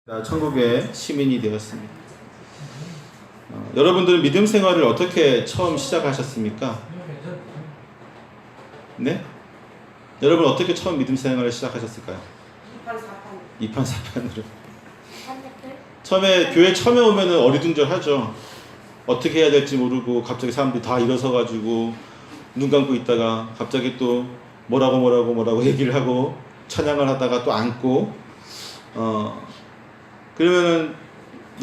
천국의 시민이 되었습니다. 여러분들은 믿음 생활을 어떻게 처음 시작하셨습니까? 네? 여러분 어떻게 처음 믿음 생활을 시작하셨을까요? 2판 4판으로. 처음에 교회 처음에 오면은 어리둥절하죠. 어떻게 해야 될지 모르고 갑자기 사람들이 다 일어서가지고 눈 감고 있다가 갑자기 또 뭐라고 얘기를 하고 찬양을 하다가 또 앉고 그러면은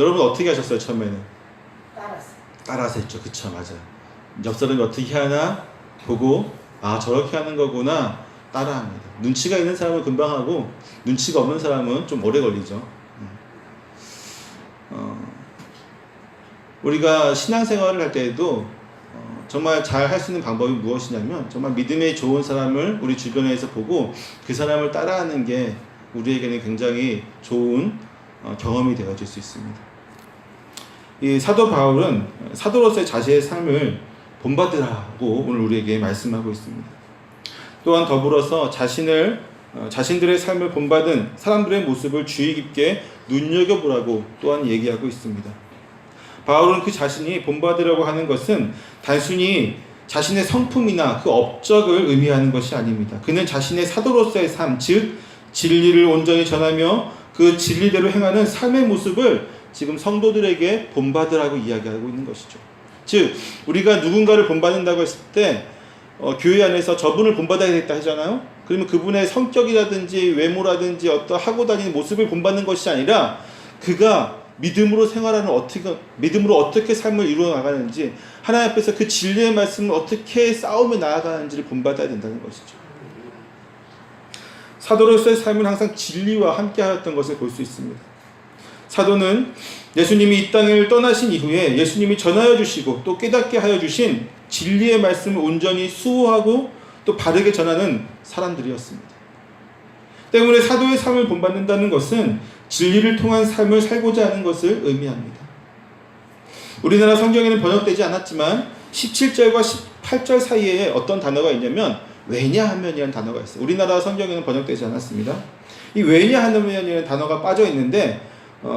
여러분 어떻게 하셨어요? 처음에는 따라서 했죠. 그쵸, 맞아요. 옆 사람이 어떻게 하나 보고 저렇게 하는 거구나 따라합니다. 눈치가 있는 사람은 금방 하고 눈치가 없는 사람은 좀 오래 걸리죠. 우리가 신앙생활을 할 때에도 정말 잘 할 수 있는 방법이 무엇이냐면 정말 믿음에 좋은 사람을 우리 주변에서 보고 그 사람을 따라하는 게 우리에게는 굉장히 좋은 경험이 되어질 수 있습니다. 이 사도 바울은 사도로서의 자신의 삶을 본받으라고 오늘 우리에게 말씀하고 있습니다. 또한 더불어서 자신들의 삶을 본받은 사람들의 모습을 주의 깊게 눈여겨보라고 또한 얘기하고 있습니다. 바울은 그 자신이 본받으라고 하는 것은 단순히 자신의 성품이나 그 업적을 의미하는 것이 아닙니다. 그는 자신의 사도로서의 삶, 즉 진리를 온전히 전하며 그 진리대로 행하는 삶의 모습을 지금 성도들에게 본받으라고 이야기하고 있는 것이죠. 즉 우리가 누군가를 본받는다고 했을 때 교회 안에서 저분을 본받아야겠다 하잖아요. 그러면 그분의 성격이라든지 외모라든지 어떤 하고 다니는 모습을 본받는 것이 아니라 그가 믿음으로 어떻게 삶을 이루어 나가는지, 하나님 앞에서 그 진리의 말씀을 어떻게 싸우며 나아가는지를 본받아야 된다는 것이죠. 사도로서의 삶은 항상 진리와 함께 하였던 것을 볼 수 있습니다. 사도는 예수님이 이 땅을 떠나신 이후에 예수님이 전하여 주시고 또 깨닫게 하여 주신 진리의 말씀을 온전히 수호하고 또 바르게 전하는 사람들이었습니다. 때문에 사도의 삶을 본받는다는 것은 진리를 통한 삶을 살고자 하는 것을 의미합니다. 우리나라 성경에는 번역되지 않았지만 17절과 18절 사이에 어떤 단어가 있냐면 왜냐하면이라는 단어가 있어요. 우리나라 성경에는 번역되지 않았습니다. 이 왜냐하면이라는 단어가 빠져 있는데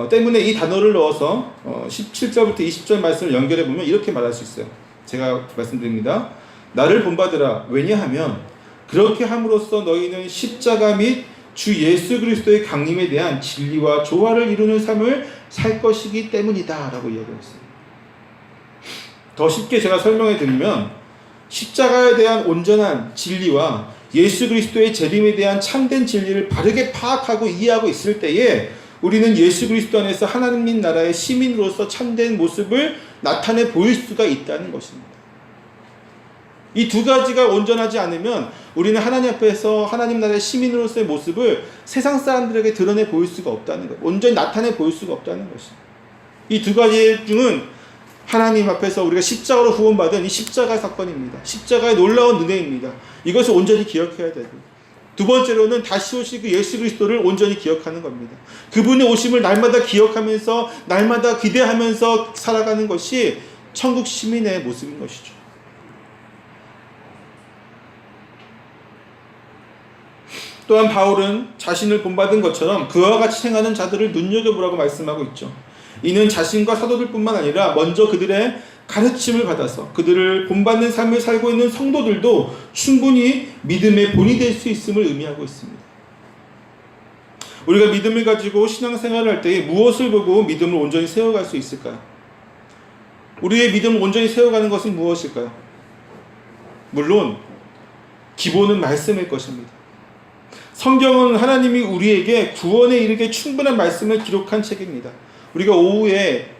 때문에 이 단어를 넣어서 17절부터 20절 말씀을 연결해 보면 이렇게 말할 수 있어요. 제가 말씀드립니다. 나를 본받으라. 왜냐하면 그렇게 함으로써 너희는 십자가 및 주 예수 그리스도의 강림에 대한 진리와 조화를 이루는 삶을 살 것이기 때문이다 라고 이야기했어요. 더 쉽게 제가 설명해 드리면 십자가에 대한 온전한 진리와 예수 그리스도의 재림에 대한 참된 진리를 바르게 파악하고 이해하고 있을 때에 우리는 예수 그리스도 안에서 하나님 나라의 시민으로서 참된 모습을 나타내 보일 수가 있다는 것입니다. 이 두 가지가 온전하지 않으면 우리는 하나님 앞에서 하나님 나라의 시민으로서의 모습을 세상 사람들에게 드러내 보일 수가 없다는 것, 온전히 나타내 보일 수가 없다는 것입니다. 이 두 가지 중은 하나님 앞에서 우리가 십자가로 구원받은 이 십자가 사건입니다. 십자가의 놀라운 은혜입니다. 이것을 온전히 기억해야 되고, 두 번째로는 다시 오실 그 예수 그리스도를 온전히 기억하는 겁니다. 그분의 오심을 날마다 기억하면서 날마다 기대하면서 살아가는 것이 천국 시민의 모습인 것이죠. 또한 바울은 자신을 본받은 것처럼 그와 같이 행하는 자들을 눈여겨보라고 말씀하고 있죠. 이는 자신과 사도들뿐만 아니라 먼저 그들의 가르침을 받아서 그들을 본받는 삶을 살고 있는 성도들도 충분히 믿음의 본이 될 수 있음을 의미하고 있습니다. 우리가 믿음을 가지고 신앙생활을 할 때에 무엇을 보고 믿음을 온전히 세워갈 수 있을까요? 우리의 믿음을 온전히 세워가는 것은 무엇일까요? 물론 기본은 말씀일 것입니다. 성경은 하나님이 우리에게 구원에 이르게 충분한 말씀을 기록한 책입니다. 우리가 오후에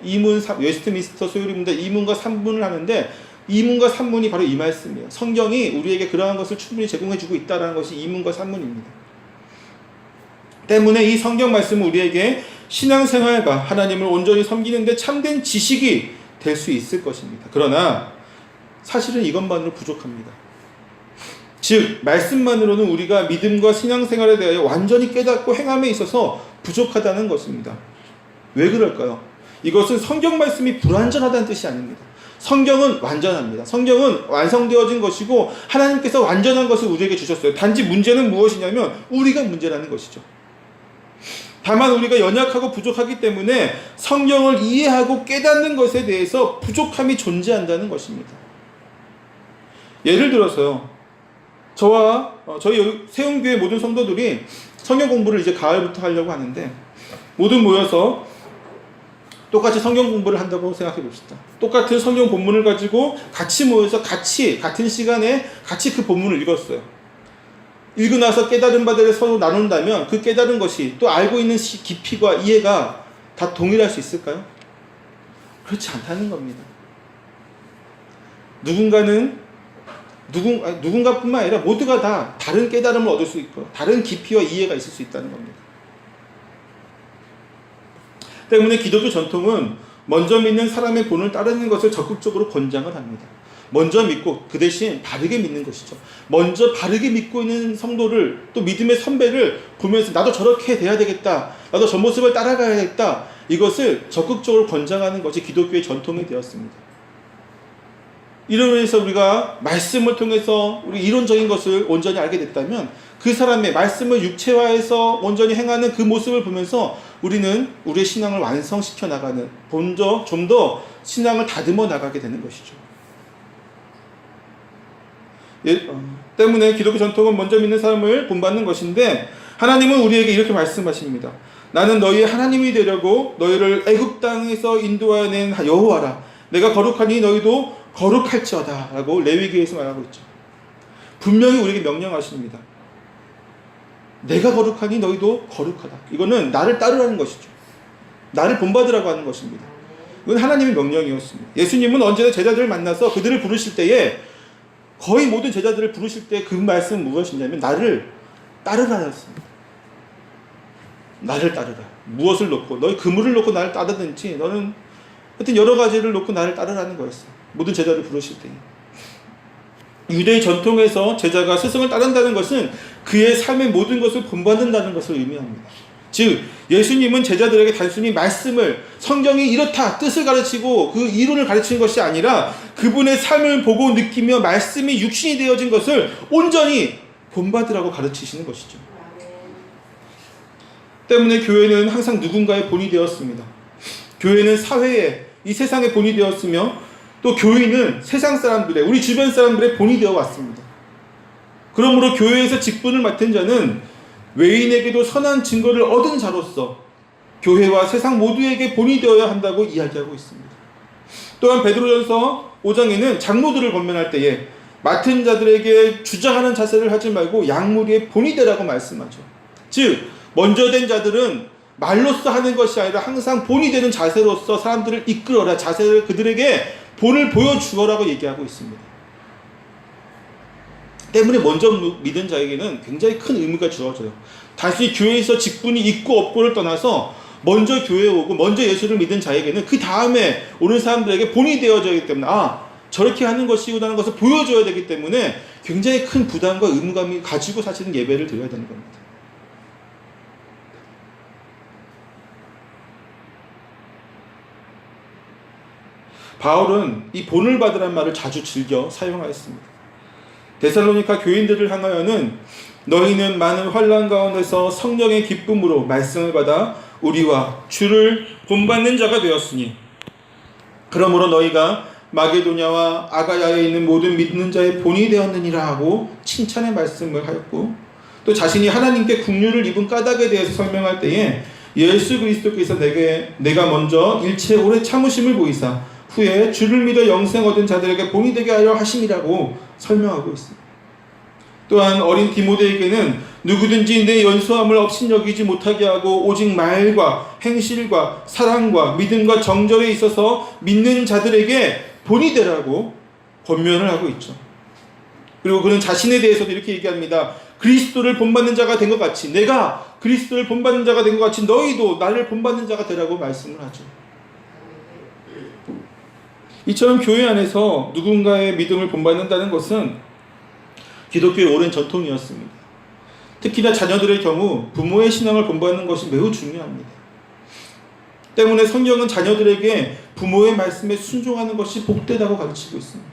웨스트민스터 소요리문답 2문과 3문을 하는데 2문과 3문이 바로 이 말씀이에요. 성경이 우리에게 그러한 것을 충분히 제공해주고 있다는 것이 2문과 3문입니다. 때문에 이 성경 말씀은 우리에게 신앙생활과 하나님을 온전히 섬기는 데 참된 지식이 될 수 있을 것입니다. 그러나 사실은 이것만으로 부족합니다. 즉 말씀만으로는 우리가 믿음과 신앙생활에 대하여 완전히 깨닫고 행함에 있어서 부족하다는 것입니다. 왜 그럴까요? 이것은 성경 말씀이 불완전하다는 뜻이 아닙니다. 성경은 완전합니다. 성경은 완성되어진 것이고 하나님께서 완전한 것을 우리에게 주셨어요. 단지 문제는 무엇이냐면 우리가 문제라는 것이죠. 다만 우리가 연약하고 부족하기 때문에 성경을 이해하고 깨닫는 것에 대해서 부족함이 존재한다는 것입니다. 예를 들어서요, 저와 저희 세운교회 모든 성도들이 성경 공부를 이제 가을부터 하려고 하는데, 모두 모여서 똑같이 성경 공부를 한다고 생각해 봅시다. 똑같은 성경 본문을 가지고 같이 모여서 같은 시간에 같이 그 본문을 읽었어요. 읽고 나서 깨달은 바들을 서로 나눈다면 그 깨달은 것이 또 알고 있는 깊이와 이해가 다 동일할 수 있을까요? 그렇지 않다는 겁니다. 누군가뿐만 아니라 모두가 다 다른 깨달음을 얻을 수 있고 다른 깊이와 이해가 있을 수 있다는 겁니다. 때문에 기독교 전통은 먼저 믿는 사람의 본을 따르는 것을 적극적으로 권장을 합니다. 먼저 믿고 그 대신 바르게 믿는 것이죠. 먼저 바르게 믿고 있는 성도를, 또 믿음의 선배를 보면서 나도 저렇게 돼야 되겠다, 나도 저 모습을 따라가야겠다, 이것을 적극적으로 권장하는 것이 기독교의 전통이 되었습니다. 이러면서 우리가 말씀을 통해서 우리 이론적인 것을 온전히 알게 됐다면 그 사람의 말씀을 육체화해서 온전히 행하는 그 모습을 보면서 우리는 우리의 신앙을 완성시켜 나가는, 좀 더 신앙을 다듬어 나가게 되는 것이죠. 때문에 기독교 전통은 먼저 믿는 사람을 본받는 것인데, 하나님은 우리에게 이렇게 말씀하십니다. 나는 너희의 하나님이 되려고 너희를 애굽 땅에서 인도하여 낸 여호와라. 내가 거룩하니 너희도 거룩할지어다 라고 레위기에서 말하고 있죠. 분명히 우리에게 명령하십니다. 내가 거룩하니 너희도 거룩하다. 이거는 나를 따르라는 것이죠. 나를 본받으라고 하는 것입니다. 이건 하나님의 명령이었습니다. 예수님은 언제나 제자들을 만나서 그들을 부르실 때에, 거의 모든 제자들을 부르실 때 그 말씀은 무엇이냐면 나를 따르라였습니다. 나를 따르라. 무엇을 놓고, 너희 그물을 놓고 나를 따르든지, 너는 하여튼 여러 가지를 놓고 나를 따르라는 거였어요. 모든 제자를 부르실 때. 유대의 전통에서 제자가 스승을 따른다는 것은 그의 삶의 모든 것을 본받는다는 것을 의미합니다. 즉 예수님은 제자들에게 단순히 말씀을, 성경이 이렇다 뜻을 가르치고 그 이론을 가르치는 것이 아니라 그분의 삶을 보고 느끼며 말씀이 육신이 되어진 것을 온전히 본받으라고 가르치시는 것이죠. 때문에 교회는 항상 누군가의 본이 되었습니다. 교회는 사회의, 이 세상의 본이 되었으며, 또 교인은 세상 사람들의, 우리 주변 사람들의 본이 되어 왔습니다. 그러므로 교회에서 직분을 맡은 자는 외인에게도 선한 증거를 얻은 자로서 교회와 세상 모두에게 본이 되어야 한다고 이야기하고 있습니다. 또한 베드로전서 5장에는 장로들을 권면할 때에 맡은 자들에게 주장하는 자세를 하지 말고 양무리의 본이 되라고 말씀하죠. 즉 먼저 된 자들은 말로써 하는 것이 아니라 항상 본이 되는 자세로서 사람들을 이끌어라, 자세를 그들에게 본을 보여주어라고 얘기하고 있습니다. 때문에 먼저 믿은 자에게는 굉장히 큰 의무가 주어져요. 단순히 교회에서 직분이 있고 없고를 떠나서 먼저 교회에 오고 먼저 예수를 믿은 자에게는 그 다음에 오는 사람들에게 본이 되어져야 하기 때문에 저렇게 하는 것이구나 하는 것을 보여줘야 되기 때문에 굉장히 큰 부담과 의무감이 가지고 사실은 예배를 드려야 되는 겁니다. 바울은 이 본을 받으란 말을 자주 즐겨 사용하였습니다. 데살로니가 교인들을 향하여는 너희는 많은 환난 가운데서 성령의 기쁨으로 말씀을 받아 우리와 주를 본받는 자가 되었으니 그러므로 너희가 마게도냐와 아가야에 있는 모든 믿는 자의 본이 되었느니라 하고 칭찬의 말씀을 하였고, 또 자신이 하나님께 국류를 입은 까닭에 대해서 설명할 때에 예수 그리스도께서 내가 먼저 일체 오래 참으심을 보이사 후에 주를 믿어 영생 얻은 자들에게 본이 되게 하려 하심이라고 설명하고 있습니다. 또한 어린 디모데에게는 누구든지 내 연소함을 업신여기지 못하게 하고 오직 말과 행실과 사랑과 믿음과 정절에 있어서 믿는 자들에게 본이 되라고 권면을 하고 있죠. 그리고 그는 자신에 대해서도 이렇게 얘기합니다. 그리스도를 본받는 자가 된 것 같이, 내가 그리스도를 본받는 자가 된 것 같이 너희도 나를 본받는 자가 되라고 말씀을 하죠. 이처럼 교회 안에서 누군가의 믿음을 본받는다는 것은 기독교의 오랜 전통이었습니다. 특히나 자녀들의 경우 부모의 신앙을 본받는 것이 매우 중요합니다. 때문에 성경은 자녀들에게 부모의 말씀에 순종하는 것이 복되다고 가르치고 있습니다.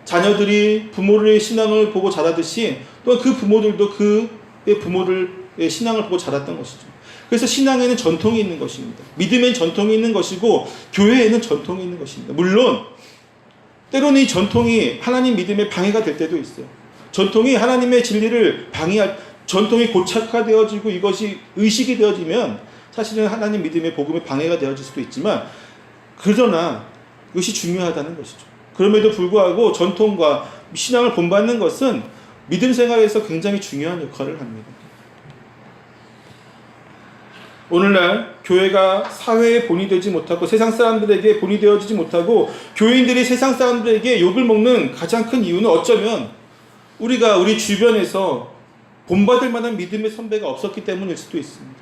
자녀들이 부모의 신앙을 보고 자라듯이 또한 그 부모들도 그의 부모를 신앙을 보고 자랐던 것이죠. 그래서 신앙에는 전통이 있는 것입니다. 믿음엔 전통이 있는 것이고 교회에는 전통이 있는 것입니다. 물론 때로는 이 전통이 하나님 믿음에 방해가 될 때도 있어요. 전통이 하나님의 진리를 방해할, 전통이 고착화되어지고 이것이 의식이 되어지면 사실은 하나님 믿음의 복음에 방해가 되어질 수도 있지만, 그러나 이것이 중요하다는 것이죠. 그럼에도 불구하고 전통과 신앙을 본받는 것은 믿음 생활에서 굉장히 중요한 역할을 합니다. 오늘날 교회가 사회에 본이 되지 못하고 세상 사람들에게 본이 되어지지 못하고 교인들이 세상 사람들에게 욕을 먹는 가장 큰 이유는 어쩌면 우리가 우리 주변에서 본받을 만한 믿음의 선배가 없었기 때문일 수도 있습니다.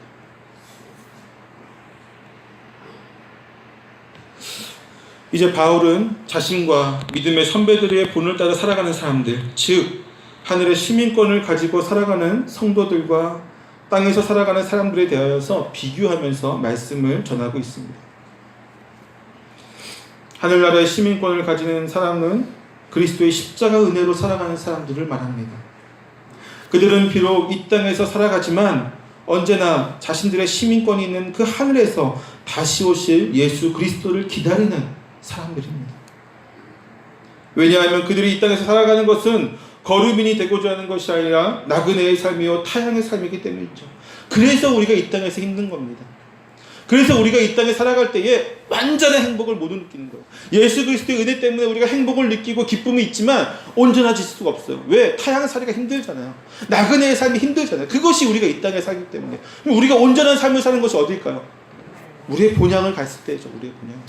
이제 바울은 자신과 믿음의 선배들의 본을 따라 살아가는 사람들, 즉 하늘의 시민권을 가지고 살아가는 성도들과 땅에서 살아가는 사람들에 대하여서 비교하면서 말씀을 전하고 있습니다. 하늘나라의 시민권을 가지는 사람은 그리스도의 십자가 은혜로 살아가는 사람들을 말합니다. 그들은 비록 이 땅에서 살아가지만 언제나 자신들의 시민권이 있는 그 하늘에서 다시 오실 예수 그리스도를 기다리는 사람들입니다. 왜냐하면 그들이 이 땅에서 살아가는 것은 거류민이 되고자 하는 것이 아니라 나그네의 삶이요 타향의 삶이기 때문이죠. 그래서 우리가 이 땅에서 힘든 겁니다. 그래서 우리가 이 땅에 살아갈 때에 완전한 행복을 못 느끼는 거예요. 예수 그리스도의 은혜 때문에 우리가 행복을 느끼고 기쁨이 있지만 온전해질 수가 없어요. 왜? 타향살이가 힘들잖아요. 나그네의 삶이 힘들잖아요. 그것이 우리가 이 땅에 살기 때문에. 우리가 온전한 삶을 사는 것이 어딜까요? 우리의 본향을 갔을 때죠. 우리의 본향.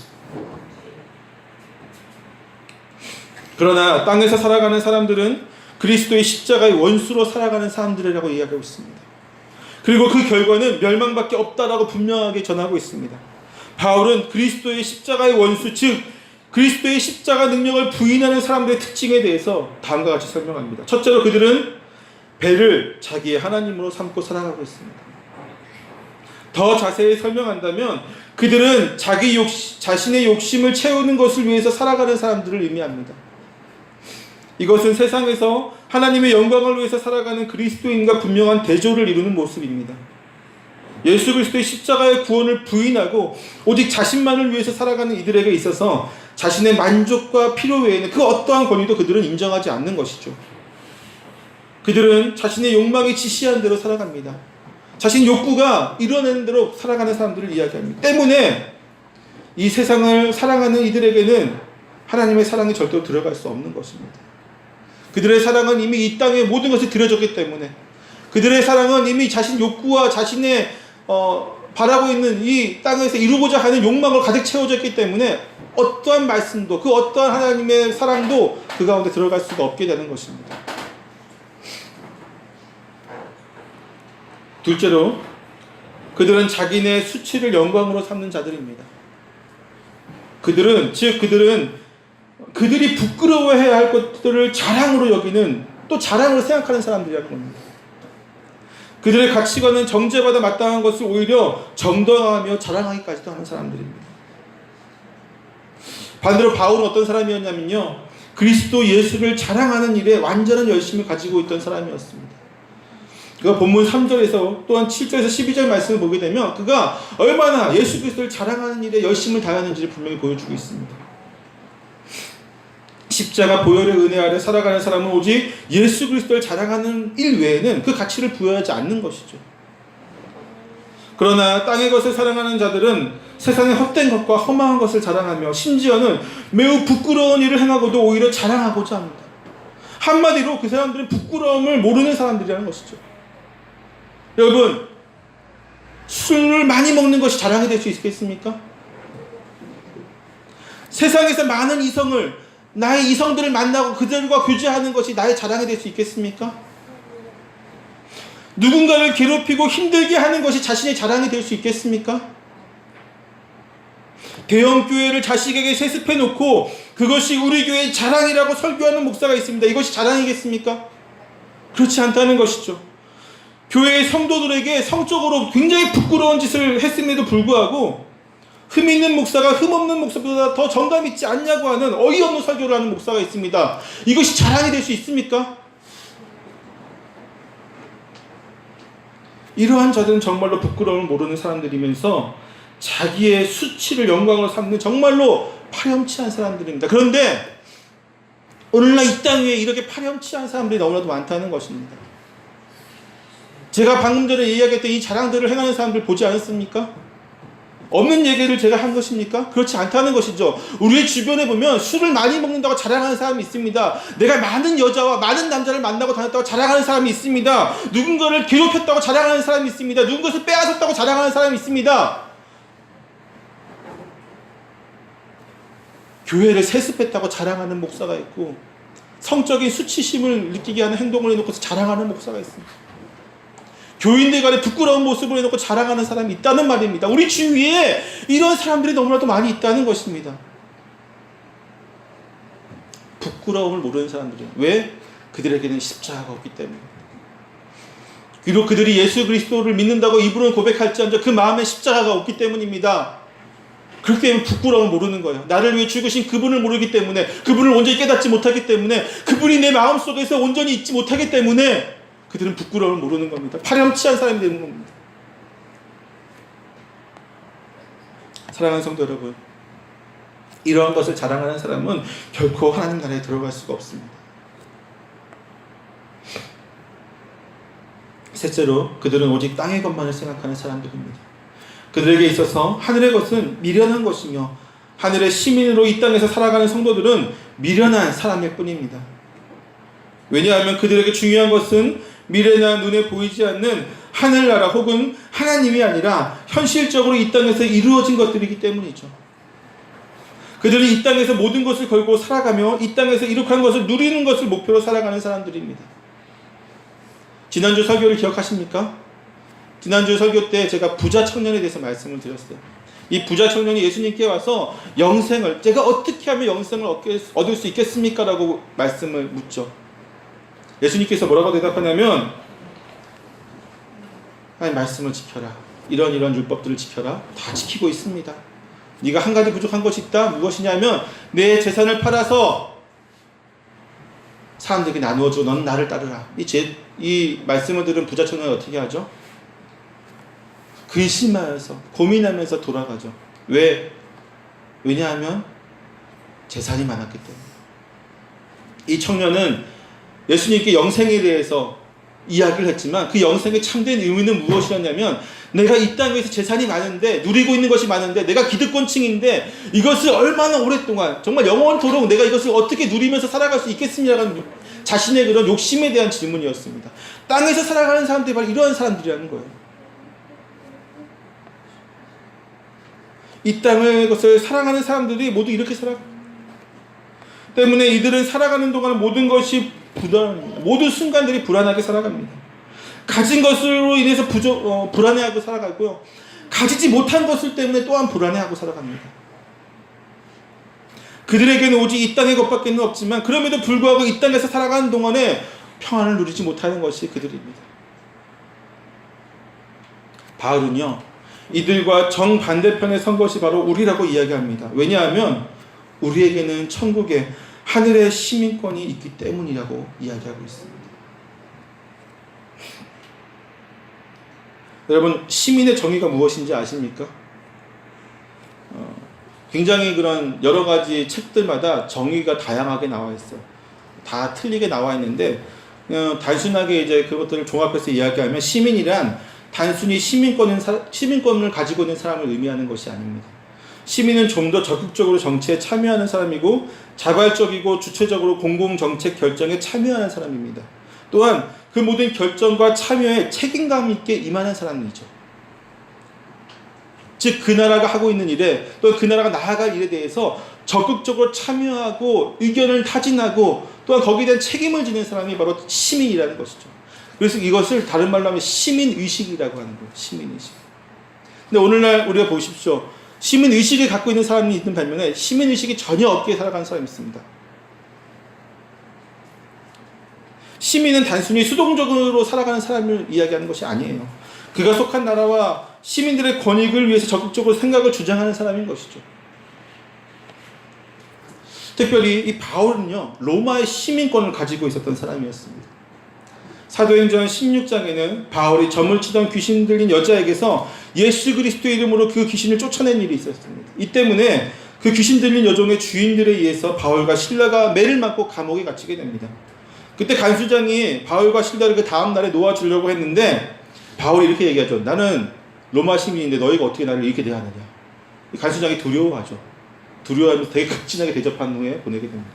그러나 땅에서 살아가는 사람들은 그리스도의 십자가의 원수로 살아가는 사람들이라고 이야기하고 있습니다. 그리고 그 결과는 멸망밖에 없다라고 분명하게 전하고 있습니다. 바울은 그리스도의 십자가의 원수, 즉 그리스도의 십자가 능력을 부인하는 사람들의 특징에 대해서 다음과 같이 설명합니다. 첫째로 그들은 배를 자기의 하나님으로 삼고 살아가고 있습니다. 더 자세히 설명한다면 그들은 자신의 욕심을 채우는 것을 위해서 살아가는 사람들을 의미합니다. 이것은 세상에서 하나님의 영광을 위해서 살아가는 그리스도인과 분명한 대조를 이루는 모습입니다. 예수 그리스도의 십자가의 구원을 부인하고 오직 자신만을 위해서 살아가는 이들에게 있어서 자신의 만족과 필요 외에는 그 어떠한 권위도 그들은 인정하지 않는 것이죠. 그들은 자신의 욕망이 지시한 대로 살아갑니다. 자신 욕구가 이뤄내는 대로 살아가는 사람들을 이야기합니다. 때문에 이 세상을 사랑하는 이들에게는 하나님의 사랑이 절대로 들어갈 수 없는 것입니다. 그들의 사랑은 이미 이 땅에 모든 것이 들여졌기 때문에, 그들의 사랑은 이미 자신 욕구와 자신의 바라고 있는 이 땅에서 이루고자 하는 욕망을 가득 채워졌기 때문에 어떠한 말씀도, 그 어떠한 하나님의 사랑도 그 가운데 들어갈 수가 없게 되는 것입니다. 둘째로 그들은 자기네 수치를 영광으로 삼는 자들입니다. 그들이 부끄러워해야 할 것들을 자랑으로 여기는, 또 자랑으로 생각하는 사람들이라는 겁니다. 그들의 가치관은 정죄받아 마땅한 것을 오히려 정당화하며 자랑하기까지도 하는 사람들입니다. 반대로 바울은 어떤 사람이었냐면요, 그리스도 예수를 자랑하는 일에 완전한 열심을 가지고 있던 사람이었습니다. 그가 본문 3절에서 또한 7절에서 12절 말씀을 보게 되면 그가 얼마나 예수 그리스도를 자랑하는 일에 열심을 다하는지를 분명히 보여주고 있습니다. 십자가 보혈의 은혜 아래 살아가는 사람은 오직 예수 그리스도를 자랑하는 일 외에는 그 가치를 부여하지 않는 것이죠. 그러나 땅의 것을 사랑하는 자들은 세상의 헛된 것과 허망한 것을 자랑하며 심지어는 매우 부끄러운 일을 행하고도 오히려 자랑하고자 합니다. 한마디로 그 사람들은 부끄러움을 모르는 사람들이라는 것이죠. 여러분, 술을 많이 먹는 것이 자랑이 될 수 있겠습니까? 세상에서 많은 나의 이성들을 만나고 그들과 교제하는 것이 나의 자랑이 될 수 있겠습니까? 누군가를 괴롭히고 힘들게 하는 것이 자신의 자랑이 될 수 있겠습니까? 대형 교회를 자식에게 세습해 놓고 그것이 우리 교회의 자랑이라고 설교하는 목사가 있습니다. 이것이 자랑이겠습니까? 그렇지 않다는 것이죠. 교회의 성도들에게 성적으로 굉장히 부끄러운 짓을 했음에도 불구하고 흠 있는 목사가 흠 없는 목사보다 더 정감 있지 않냐고 하는 어이없는 설교를 하는 목사가 있습니다. 이것이 자랑이 될 수 있습니까? 이러한 자들은 정말로 부끄러움을 모르는 사람들이면서 자기의 수치를 영광으로 삼는 정말로 파렴치한 사람들입니다. 그런데 오늘날 이 땅 위에 이렇게 파렴치한 사람들이 너무나도 많다는 것입니다. 제가 방금 전에 이야기했던 이 자랑들을 행하는 사람들 보지 않았습니까? 없는 얘기를 제가 한 것입니까? 그렇지 않다는 것이죠. 우리의 주변에 보면 술을 많이 먹는다고 자랑하는 사람이 있습니다. 내가 많은 여자와 많은 남자를 만나고 다녔다고 자랑하는 사람이 있습니다. 누군가를 괴롭혔다고 자랑하는 사람이 있습니다. 누군가를 빼앗았다고 자랑하는 사람이 있습니다. 교회를 세습했다고 자랑하는 목사가 있고, 성적인 수치심을 느끼게 하는 행동을 해놓고 자랑하는 목사가 있습니다. 교인들 간에 부끄러운 모습을 해놓고 자랑하는 사람이 있다는 말입니다. 우리 주위에 이런 사람들이 너무나도 많이 있다는 것입니다. 부끄러움을 모르는 사람들이. 왜? 그들에게는 십자가가 없기 때문입니다. 비록 그들이 예수 그리스도를 믿는다고 입으로는 고백할지언정 그 마음에 십자가가 없기 때문입니다. 그렇기 때문에 부끄러움을 모르는 거예요. 나를 위해 죽으신 그분을 모르기 때문에, 그분을 온전히 깨닫지 못하기 때문에, 그분이 내 마음속에서 온전히 있지 못하기 때문에 그들은 부끄러움을 모르는 겁니다. 파렴치한 사람이 되는 겁니다. 사랑하는 성도 여러분, 이러한 것을 자랑하는 사람은 결코 하나님 나라에 들어갈 수가 없습니다. 셋째로, 그들은 오직 땅의 것만을 생각하는 사람들입니다. 그들에게 있어서 하늘의 것은 미련한 것이며, 하늘의 시민으로 이 땅에서 살아가는 성도들은 미련한 사람일 뿐입니다. 왜냐하면 그들에게 중요한 것은 미래나 눈에 보이지 않는 하늘나라 혹은 하나님이 아니라 현실적으로 이 땅에서 이루어진 것들이기 때문이죠. 그들은 이 땅에서 모든 것을 걸고 살아가며 이 땅에서 이룩한 것을 누리는 것을 목표로 살아가는 사람들입니다. 지난주 설교를 기억하십니까? 지난주 설교 때 제가 부자 청년에 대해서 말씀을 드렸어요. 이 부자 청년이 예수님께 와서 영생을, 제가 어떻게 하면 영생을 얻을 수 있겠습니까? 라고 말씀을 묻죠. 예수님께서 뭐라고 대답하냐면, 하나님 말씀을 지켜라. 이런 율법들을 지켜라. 다 지키고 있습니다. 네가 한 가지 부족한 것이 있다. 무엇이냐면 내 재산을 팔아서 사람들에게 나누어줘. 넌 나를 따르라. 이 말씀을 들은 부자 청년은 어떻게 하죠? 근심하여서 고민하면서 돌아가죠. 왜? 왜냐하면 재산이 많았기 때문에. 이 청년은 예수님께 영생에 대해서 이야기를 했지만 그 영생의 참된 의미는 무엇이었냐면, 내가 이 땅에서 재산이 많은데, 누리고 있는 것이 많은데, 내가 기득권층인데 이것을 얼마나 오랫동안, 정말 영원토록 내가 이것을 어떻게 누리면서 살아갈 수 있겠습니다라는 자신의 그런 욕심에 대한 질문이었습니다. 땅에서 살아가는 사람들이 바로 이러한 사람들이라는 거예요. 이 땅의 것을 사랑하는 사람들이 모두 이렇게 살아갑니다. 때문에 이들은 살아가는 동안 모든 것이 불안합니다. 모든 순간들이 불안하게 살아갑니다. 가진 것으로 인해서 불안해하고 살아가고요. 가지지 못한 것을 때문에 또한 불안해하고 살아갑니다. 그들에게는 오직 이 땅의 것밖에는 없지만 그럼에도 불구하고 이 땅에서 살아가는 동안에 평안을 누리지 못하는 것이 그들입니다. 바울은요, 이들과 정반대편에 선 것이 바로 우리라고 이야기합니다. 왜냐하면 우리에게는 천국에 하늘의 시민권이 있기 때문이라고 이야기하고 있습니다. 여러분, 시민의 정의가 무엇인지 아십니까? 굉장히 그런 여러 가지 책들마다 정의가 다양하게 나와 있어요. 다 틀리게 나와 있는데, 단순하게 이제 그것들을 종합해서 이야기하면 시민이란 단순히 시민권을 가지고 있는 사람을 의미하는 것이 아닙니다. 시민은 좀 더 적극적으로 정치에 참여하는 사람이고 자발적이고 주체적으로 공공정책 결정에 참여하는 사람입니다. 또한 그 모든 결정과 참여에 책임감 있게 임하는 사람이죠. 즉 그 나라가 하고 있는 일에, 또 그 나라가 나아갈 일에 대해서 적극적으로 참여하고 의견을 타진하고 또한 거기에 대한 책임을 지는 사람이 바로 시민이라는 것이죠. 그래서 이것을 다른 말로 하면 시민의식이라고 하는 거예요. 시민의식. 근데 오늘날 우리가 보십시오. 시민의식을 갖고 있는 사람이 있는 반면에 시민의식이 전혀 없게 살아가는 사람이 있습니다. 시민은 단순히 수동적으로 살아가는 사람을 이야기하는 것이 아니에요. 그가 속한 나라와 시민들의 권익을 위해서 적극적으로 생각을 주장하는 사람인 것이죠. 특별히 이 바울은요, 로마의 시민권을 가지고 있었던 사람이었습니다. 사도행전 16장에는 바울이 점을 치던 귀신 들린 여자에게서 예수 그리스도의 이름으로 그 귀신을 쫓아낸 일이 있었습니다. 이 때문에 그 귀신 들린 여종의 주인들에 의해서 바울과 실라가 매를 맞고 감옥에 갇히게 됩니다. 그때 간수장이 바울과 실라를 그 다음 날에 놓아주려고 했는데 바울이 이렇게 얘기하죠. 나는 로마 시민인데 너희가 어떻게 나를 이렇게 대하느냐. 간수장이 두려워하죠. 두려워하면서 되게 극진하게 대접한 후에 보내게 됩니다.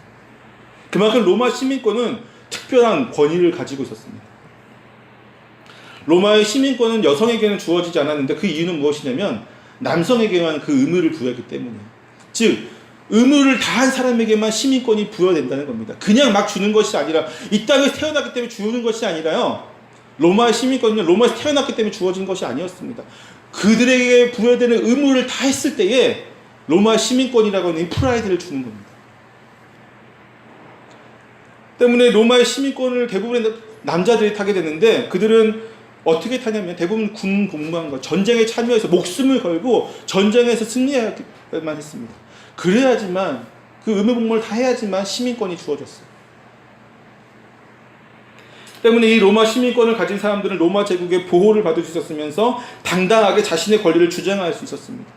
그만큼 로마 시민권은 특별한 권위를 가지고 있었습니다. 로마의 시민권은 여성에게는 주어지지 않았는데 그 이유는 무엇이냐면 남성에게만 그 의무를 부여했기 때문이에요. 즉 의무를 다한 사람에게만 시민권이 부여된다는 겁니다. 그냥 막 주는 것이 아니라 이 땅에 태어났기 때문에 주는 것이 아니라요. 로마의 시민권은 로마에서 태어났기 때문에 주어진 것이 아니었습니다. 그들에게 부여되는 의무를 다 했을 때에 로마의 시민권이라고 하는 프라이드를 주는 겁니다. 때문에 로마의 시민권을 대부분의 남자들이 타게 되는데 그들은 어떻게 타냐면 대부분 군 복무한 전쟁에 참여해서 목숨을 걸고 전쟁에서 승리해야만 했습니다. 그래야지만 그 의무 복무를 다 해야지만 시민권이 주어졌어요. 때문에 이 로마 시민권을 가진 사람들은 로마 제국의 보호를 받을 수 있었으면서 당당하게 자신의 권리를 주장할 수 있었습니다.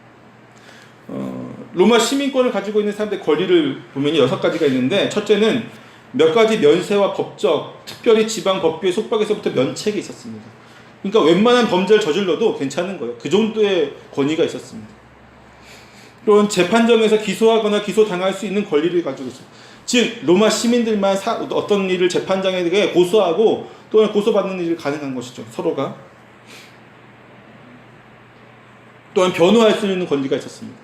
로마 시민권을 가지고 있는 사람들의 권리를 보면 6가지가 있는데 첫째는 몇 가지 면세와 법적, 특별히 지방 법규의 속박에서부터 면책이 있었습니다. 그러니까 웬만한 범죄를 저질러도 괜찮은 거예요. 그 정도의 권위가 있었습니다. 또한 재판정에서 기소하거나 기소당할 수 있는 권리를 가지고 있어요. 즉 로마 시민들만 어떤 일을 재판장에게 고소하고 또한 고소받는 일이 가능한 것이죠. 서로가. 또한 변호할 수 있는 권리가 있었습니다.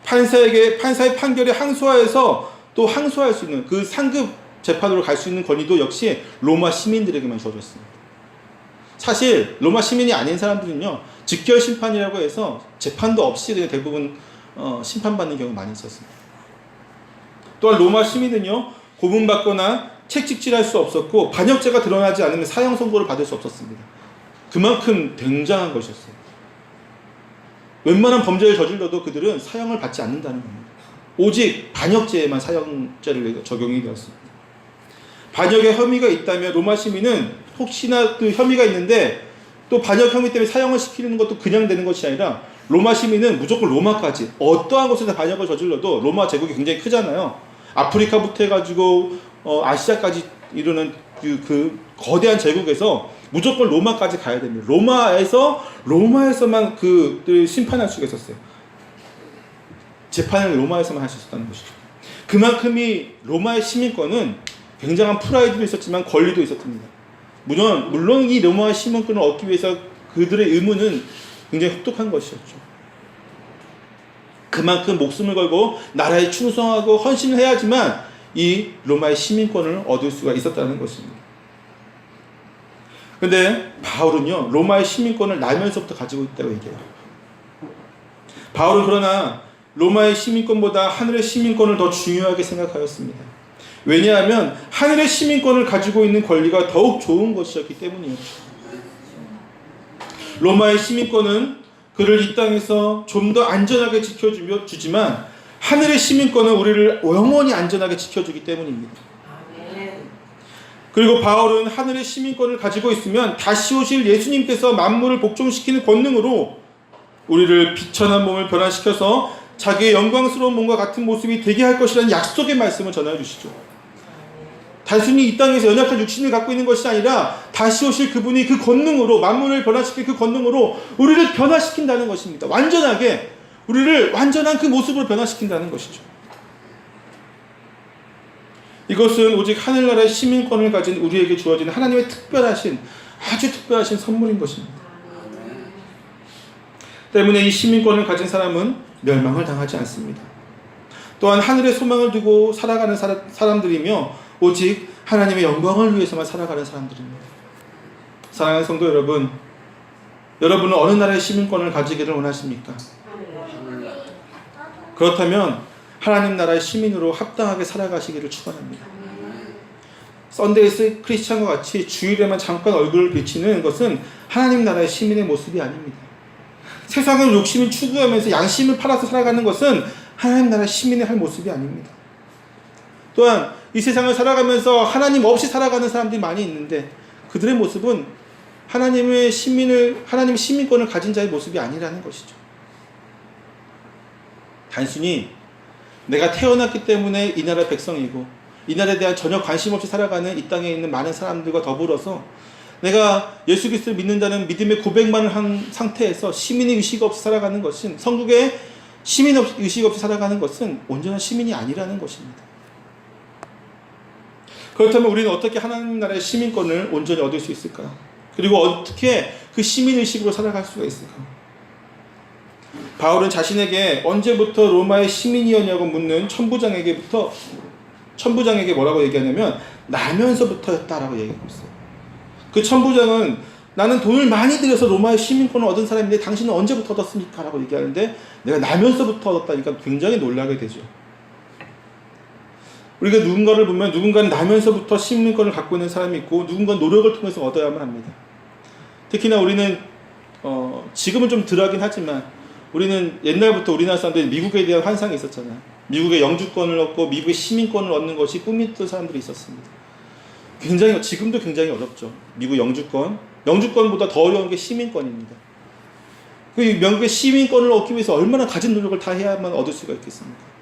판사의 판결에 항소하여서 또 항소할 수 있는 그 상급 재판으로 갈 수 있는 권리도 역시 로마 시민들에게만 주어졌습니다. 사실 로마 시민이 아닌 사람들은요 직결 심판이라고 해서 재판도 없이 그냥 대부분 심판받는 경우가 많이 있었습니다. 또한 로마 시민은요 고문받거나 책찍질할 수 없었고 반역죄가 드러나지 않으면 사형 선고를 받을 수 없었습니다. 그만큼 굉장한 것이었어요. 웬만한 범죄를 저질러도 그들은 사형을 받지 않는다는 겁니다. 오직 반역죄에만 사형죄를 적용이 되었습니다. 반역의 혐의가 있다면 로마 시민은 혹시나 그 혐의가 있는데 또 반역 혐의 때문에 사형을 시키는 것도 그냥 되는 것이 아니라 로마 시민은 무조건 로마까지 어떠한 곳에서 반역을 저질러도 로마 제국이 굉장히 크잖아요. 아프리카부터 해가지고 아시아까지 이르는 그 거대한 제국에서 무조건 로마까지 가야 됩니다. 로마에서만 그 심판할 수가 있었어요. 재판을 로마에서만 할 수 있었다는 것이죠. 그만큼이 로마의 시민권은 굉장한 프라이드도 있었지만 권리도 있었습니다. 물론 이 로마의 시민권을 얻기 위해서 그들의 의무는 굉장히 혹독한 것이었죠. 그만큼 목숨을 걸고 나라에 충성하고 헌신을 해야지만 이 로마의 시민권을 얻을 수가 있었다는 것입니다. 그런데 바울은요 로마의 시민권을 나면서부터 가지고 있다고 얘기해요. 바울은 그러나 로마의 시민권보다 하늘의 시민권을 더 중요하게 생각하였습니다. 왜냐하면 하늘의 시민권을 가지고 있는 권리가 더욱 좋은 것이었기 때문이었죠. 로마의 시민권은 그를 이 땅에서 좀 더 안전하게 지켜주지만 하늘의 시민권은 우리를 영원히 안전하게 지켜주기 때문입니다. 그리고 바울은 하늘의 시민권을 가지고 있으면 다시 오실 예수님께서 만물을 복종시키는 권능으로 우리를 비천한 몸을 변화시켜서 자기의 영광스러운 몸과 같은 모습이 되게 할 것이라는 약속의 말씀을 전해 주시죠. 단순히 이 땅에서 연약한 육신을 갖고 있는 것이 아니라 다시 오실 그분이 그 권능으로 만물을 변화시킬 그 권능으로 우리를 변화시킨다는 것입니다. 완전하게 우리를 완전한 그 모습으로 변화시킨다는 것이죠. 이것은 오직 하늘나라의 시민권을 가진 우리에게 주어진 하나님의 아주 특별하신 선물인 것입니다. 때문에 이 시민권을 가진 사람은 멸망을 당하지 않습니다. 또한 하늘의 소망을 두고 살아가는 사람들이며 오직 하나님의 영광을 위해서만 살아가는 사람들입니다. 사랑하는 성도 여러분, 여러분은 어느 나라의 시민권을 가지기를 원하십니까? 그렇다면 하나님 나라의 시민으로 합당하게 살아가시기를 축원합니다. 썬데이 크리스찬과 같이 주일에만 잠깐 얼굴을 비치는 것은 하나님 나라의 시민의 모습이 아닙니다. 세상을 욕심을 추구하면서 양심을 팔아서 살아가는 것은 하나님 나라 시민의 할 모습이 아닙니다. 또한 이 세상을 살아가면서 하나님 없이 살아가는 사람들이 많이 있는데 그들의 모습은 하나님의 시민권을 가진 자의 모습이 아니라는 것이죠. 단순히 내가 태어났기 때문에 이 나라 백성이고 이 나라에 대한 전혀 관심 없이 살아가는 이 땅에 있는 많은 사람들과 더불어서 내가 예수 그리스도를 믿는다는 믿음의 고백만을 한 상태에서 시민의 의식 없이 살아가는 것은, 성국의 시민 의식 없이 살아가는 것은 온전한 시민이 아니라는 것입니다. 그렇다면 우리는 어떻게 하나님 나라의 시민권을 온전히 얻을 수 있을까요? 그리고 어떻게 그 시민 의식으로 살아갈 수가 있을까요? 바울은 자신에게 언제부터 로마의 시민이었냐고 묻는 천부장에게 뭐라고 얘기하냐면 나면서부터였다라고 얘기하고 있어요. 그 천부장은 나는 돈을 많이 들여서 로마의 시민권을 얻은 사람인데 당신은 언제부터 얻었습니까? 라고 얘기하는데 내가 나면서부터 얻었다니까 굉장히 놀라게 되죠. 우리가 누군가를 보면 누군가는 나면서부터 시민권을 갖고 있는 사람이 있고 누군가는 노력을 통해서 얻어야만 합니다. 특히나 우리는 지금은 좀 덜하긴 하지만 우리는 옛날부터 우리나라 사람들이 미국에 대한 환상이 있었잖아요. 미국의 영주권을 얻고 미국의 시민권을 얻는 것이 꿈이었던 사람들이 있었습니다. 지금도 굉장히 어렵죠. 미국 영주권보다 더 어려운 게 시민권입니다. 그 미국의 시민권을 얻기 위해서 얼마나 가진 노력을 다 해야만 얻을 수가 있겠습니까?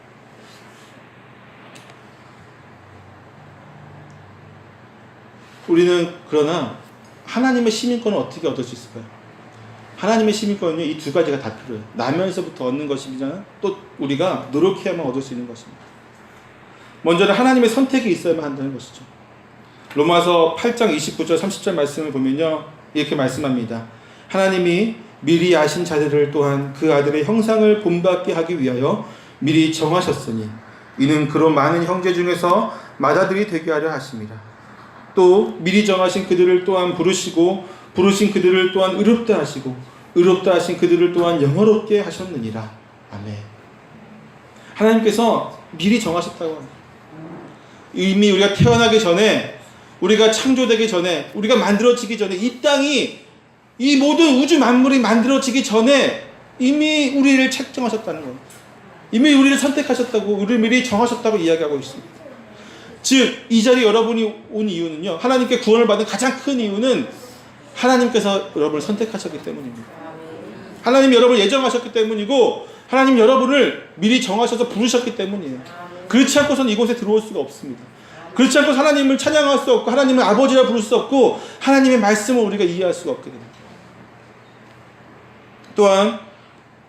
우리는 그러나 하나님의 시민권을 어떻게 얻을 수 있을까요? 하나님의 시민권은요, 이 두 가지가 다 필요해요. 나면서부터 얻는 것이잖아요. 또 우리가 노력해야만 얻을 수 있는 것입니다. 먼저는 하나님의 선택이 있어야만 한다는 것이죠. 로마서 8장 29절 30절 말씀을 보면요, 이렇게 말씀합니다. 하나님이 미리 아신 자들을 또한 그 아들의 형상을 본받게 하기 위하여 미리 정하셨으니 이는 그런 많은 형제 중에서 맏아들이 되게 하려 하심이라. 또 미리 정하신 그들을 또한 부르시고 부르신 그들을 또한 의롭다 하시고 의롭다 하신 그들을 또한 영화롭게 하셨느니라. 아멘. 하나님께서 미리 정하셨다고 합니다. 이미 우리가 태어나기 전에, 우리가 창조되기 전에, 우리가 만들어지기 전에, 이 땅이, 이 모든 우주 만물이 만들어지기 전에 이미 우리를 책정하셨다는 겁니다. 이미 우리를 선택하셨다고, 우리를 미리 정하셨다고 이야기하고 있습니다. 즉, 이 자리에 여러분이 온 이유는요, 하나님께 구원을 받은 가장 큰 이유는 하나님께서 여러분을 선택하셨기 때문입니다. 하나님이 여러분을 예정하셨기 때문이고, 하나님 여러분을 미리 정하셔서 부르셨기 때문이에요. 그렇지 않고서는 이곳에 들어올 수가 없습니다. 그렇지 않고 하나님을 찬양할 수 없고, 하나님을 아버지라 부를 수 없고, 하나님의 말씀을 우리가 이해할 수가 없게 됩니다. 또한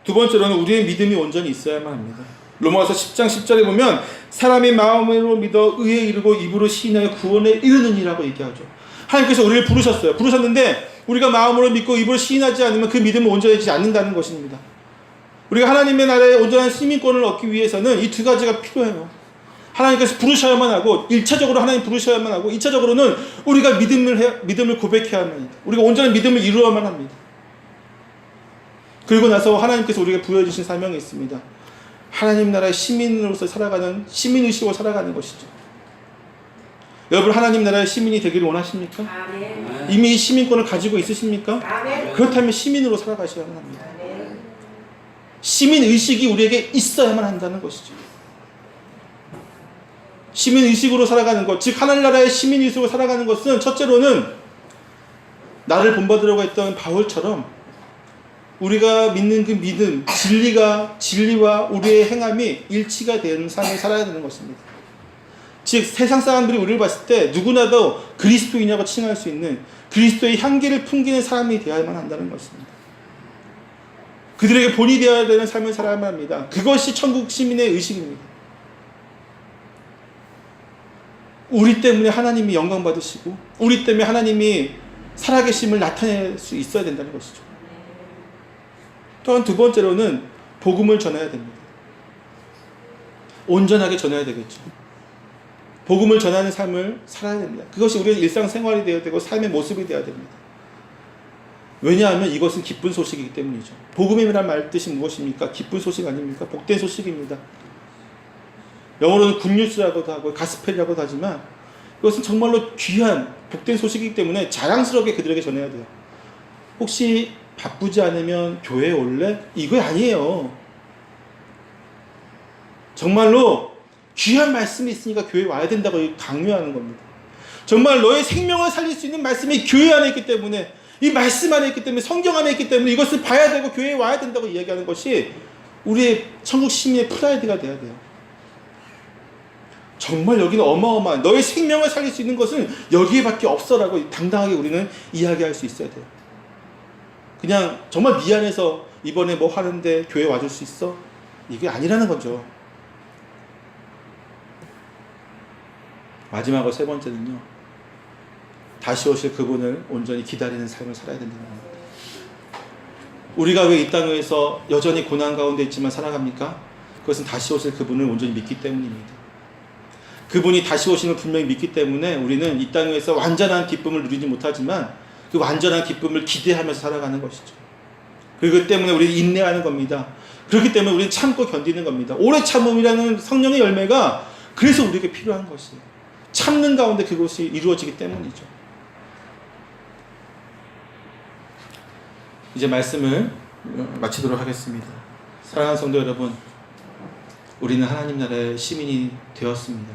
두 번째로는 우리의 믿음이 온전히 있어야만 합니다. 로마서 10장 10절에 보면 사람의 마음으로 믿어 의에 이르고 입으로 시인하여 구원에 이르느니라고 얘기하죠. 하나님께서 우리를 부르셨어요. 부르셨는데 우리가 마음으로 믿고 입으로 시인하지 않으면 그 믿음은 온전해지지 않는다는 것입니다. 우리가 하나님의 나라의 온전한 시민권을 얻기 위해서는 이 두 가지가 필요해요. 하나님께서 부르셔야만 하고, 1차적으로 하나님 부르셔야만 하고, 2차적으로는 우리가 믿음을 고백해야만 합니다. 우리가 온전한 믿음을 이루어야만 합니다. 그리고 나서 하나님께서 우리에게 부여주신 사명이 있습니다. 하나님 나라의 시민으로서 살아가는, 시민의식으로 살아가는 것이죠. 여러분, 하나님 나라의 시민이 되기를 원하십니까? 아멘. 이미 이 시민권을 가지고 있으십니까? 아멘. 그렇다면 시민으로 살아가셔야만 합니다. 아멘. 시민의식이 우리에게 있어야만 한다는 것이죠. 시민의식으로 살아가는 것, 즉 하나님 나라의 시민의식으로 살아가는 것은 첫째로는 나를 본받으려고 했던 바울처럼 우리가 믿는 그 믿음, 진리와 우리의 행함이 일치가 되는 삶을 살아야 되는 것입니다. 즉 세상 사람들이 우리를 봤을 때 누구나도 그리스도인이라고 칭할 수 있는 그리스도의 향기를 풍기는 사람이 되어야만 한다는 것입니다. 그들에게 본이 되어야 되는 삶을 살아야만 합니다. 그것이 천국 시민의 의식입니다. 우리 때문에 하나님이 영광 받으시고 우리 때문에 하나님이 살아계심을 나타낼 수 있어야 된다는 것이죠. 또한 두 번째로는 복음을 전해야 됩니다. 온전하게 전해야 되겠죠. 복음을 전하는 삶을 살아야 됩니다. 그것이 우리의 일상생활이 되어야 되고 삶의 모습이 되어야 됩니다. 왜냐하면 이것은 기쁜 소식이기 때문이죠. 복음이란 말 뜻이 무엇입니까? 기쁜 소식 아닙니까? 복된 소식입니다. 영어로는 굿뉴스라고도 하고 가스펠이라고도 하지만 이것은 정말로 귀한 복된 소식이기 때문에 자랑스럽게 그들에게 전해야 돼요. 혹시 바쁘지 않으면 교회에 올래? 이거 아니에요. 정말로 귀한 말씀이 있으니까 교회에 와야 된다고 강요하는 겁니다. 정말 너의 생명을 살릴 수 있는 말씀이 교회 안에 있기 때문에, 이 말씀 안에 있기 때문에, 성경 안에 있기 때문에 이것을 봐야 되고 교회에 와야 된다고 이야기하는 것이 우리의 천국 시민의 프라이드가 돼야 돼요. 정말 여기는 어마어마한, 너의 생명을 살릴 수 있는 것은 여기에밖에 없어라고 당당하게 우리는 이야기할 수 있어야 돼요. 그냥 정말 미안해서 이번에 뭐 하는데 교회 와줄 수 있어? 이게 아니라는 거죠. 마지막으로 세 번째는요, 다시 오실 그분을 온전히 기다리는 삶을 살아야 된다는 겁니다. 우리가 왜 이 땅에서 여전히 고난 가운데 있지만 살아갑니까? 그것은 다시 오실 그분을 온전히 믿기 때문입니다. 그분이 다시 오시는 분명히 믿기 때문에 우리는 이 땅에서 완전한 기쁨을 누리지 못하지만 그 완전한 기쁨을 기대하면서 살아가는 것이죠. 그리고 때문에 우리는 인내하는 겁니다. 그렇기 때문에 우리는 참고 견디는 겁니다. 오래 참음이라는 성령의 열매가 그래서 우리에게 필요한 것이에요. 참는 가운데 그것이 이루어지기 때문이죠. 이제 말씀을 마치도록 하겠습니다. 사랑하는 성도 여러분, 우리는 하나님 나라의 시민이 되었습니다.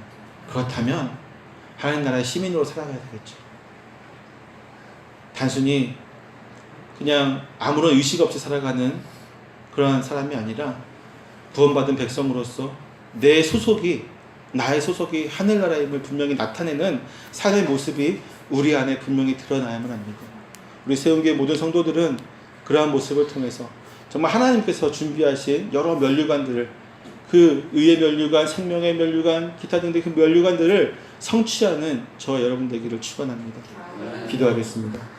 그렇다면 하나님 나라의 시민으로 살아가야 되겠죠. 단순히 그냥 아무런 의식 없이 살아가는 그러한 사람이 아니라 구원받은 백성으로서 내 소속이, 나의 소속이 하늘나라임을 분명히 나타내는 삶의 모습이 우리 안에 분명히 드러나야만 합니다. 우리 세운교회 모든 성도들은 그러한 모습을 통해서 정말 하나님께서 준비하신 여러 면류관들을, 그 의의 면류관, 생명의 면류관, 기타 등등 그 면류관들을 성취하는 저와 여러분 되기를 축원합니다. 기도하겠습니다.